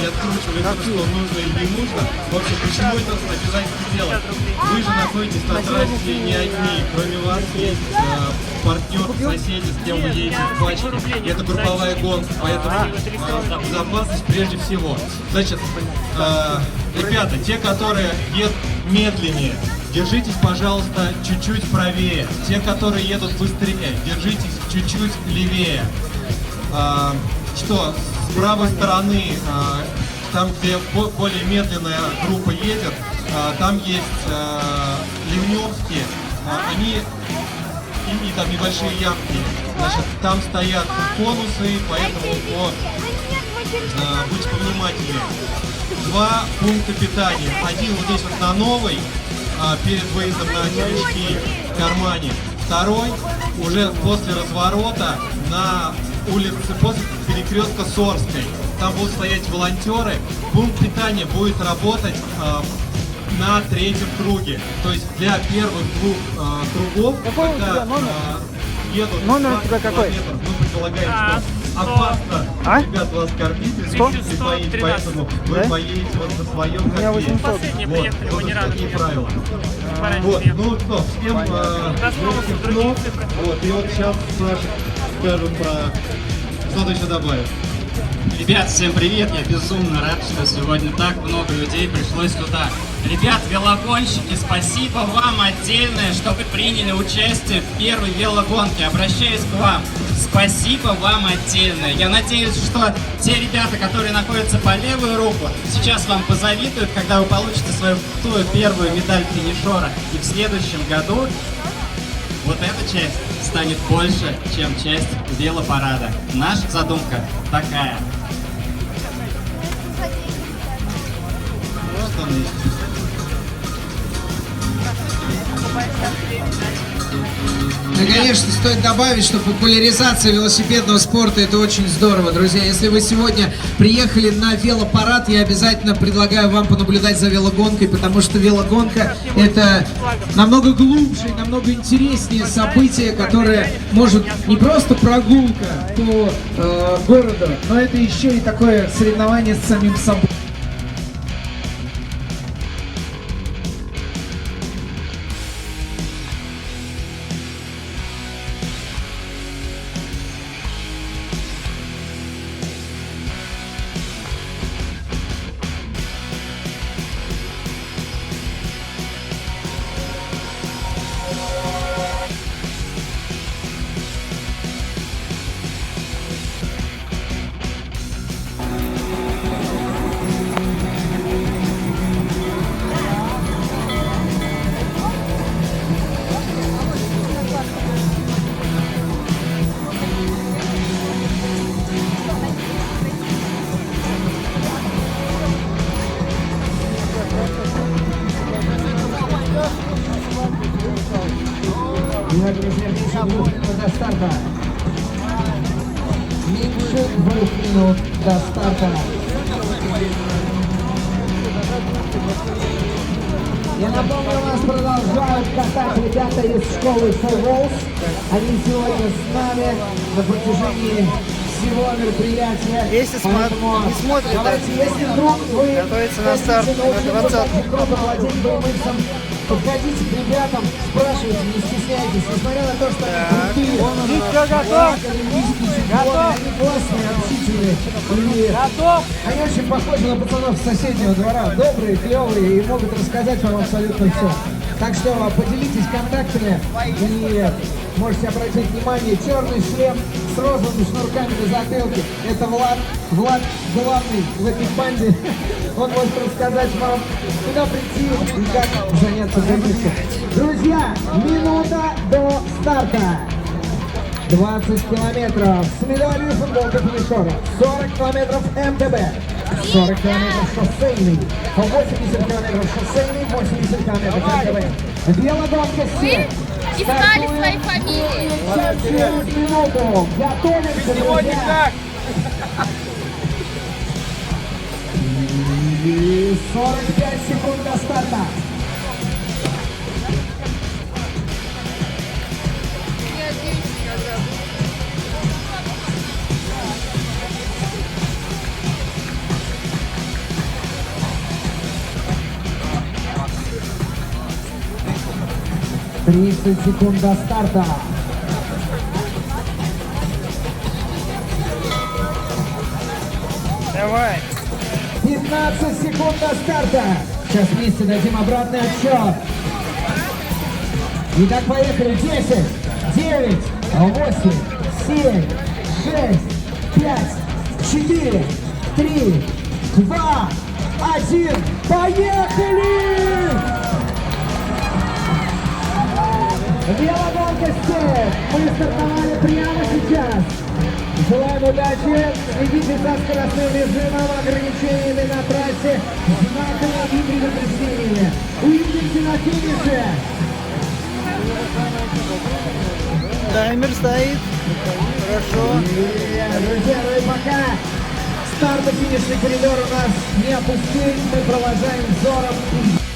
и откручивается, что нужно или не нужно. В общем, почему это обязательно делать? Вы же находитесь на трассе не одни, кроме вас есть партнер, соседи, с кем вы едете в пачке. Это групповая гонка, поэтому безопасность прежде всего. Значит, ребята, те, которые едут медленнее, держитесь, пожалуйста, чуть-чуть правее. Те, которые едут быстрее, держитесь чуть-чуть левее. Что с правой стороны, там, где более медленная группа едет, там есть ливневские, они и там небольшие ямки. Значит, там стоят конусы, поэтому будьте повнимательнее. 2 пункта питания. Один вот здесь вот на Новой, перед выездом на Терешки, в кармане. Второй уже после разворота на улице, после перекрестка Сорской. Там будут стоять волонтеры. Пункт питания будет работать на 3-м круге. То есть для первых 2 кругов, какой когда едут номер у тебя какой? Мы предполагаем, что опасно, ребят, вас кормить, поэтому вы поедете вот на своем копе. У меня 800. Вот такие правила. Вот, ну что, всем кнов. Вот, и вот сейчас Саша скажем про что-то еще добавит. Ребят, всем привет! Я безумно рад, что сегодня так много людей пришлось сюда. Ребят, велогонщики, спасибо вам отдельное, что вы приняли участие в первой велогонке. Обращаюсь к вам. Спасибо вам отдельное. Я надеюсь, что те ребята, которые находятся по левую руку, сейчас вам позавидуют, когда вы получите свою первую медаль финишера. И в следующем году вот эта часть станет больше, чем часть велопарада. Наша задумка такая. Вот он есть. Ну, конечно, стоит добавить, что популяризация велосипедного спорта — это очень здорово, друзья. Если вы сегодня приехали на велопарад, я обязательно предлагаю вам понаблюдать за велогонкой, потому что велогонка — это намного глубже и намного интереснее событие, которое может не просто прогулка по городу, но это еще и такое соревнование с самим собой. Итак, друзья, 10 минут до старта. Меньше 2 минут до старта. Я напомню, у нас продолжают катать ребята из школы Форволс. Они сегодня с нами на протяжении всего мероприятия. Если не смотрит, давайте, если вдруг вы готовится на старт на 20-м. Подходите к ребятам, спрашивайте, не стесняйтесь, несмотря на то, что они крутые. Все готов? Готов? Они классные, общительные. Готов? Они очень похожи на пацанов с соседнего двора. Добрые, клевые и могут рассказать вам абсолютно все. Так что поделитесь контактами и можете обратить внимание, черный шлем с розовыми шнурками на затылке. Это Влад. Влад главный в этой банде. Он может рассказать вам, куда прийти и как заняться гонкой. Друзья, минута до старта. 20 километров с медалью футболка финишера. 40 километров МТБ. 40 километров шоссейный. 80 километров шоссейный, 80 километров МТБ. Велогонка Вы искали свои фамилии. через минуту. Готовимся, друзья. И 45 секунд до старта. 30 секунд до старта. Давай. 15 секунд до старта. Сейчас вместе дадим обратный отсчет. Итак, поехали. 10, 9, 8, 7, 6, 5, 4, 3, 2, 1. Поехали! Велогонка «Степ». Мы стартовали прямо сейчас. Желаем удачи. Следите за скоростным режимом, ограничениями на трассе, знаками и предупреждениями. Увидимся на финише. Таймер стоит. Хорошо. Друзья, ну и пока старт и финишный коридор у нас не опустили, мы провожаем взором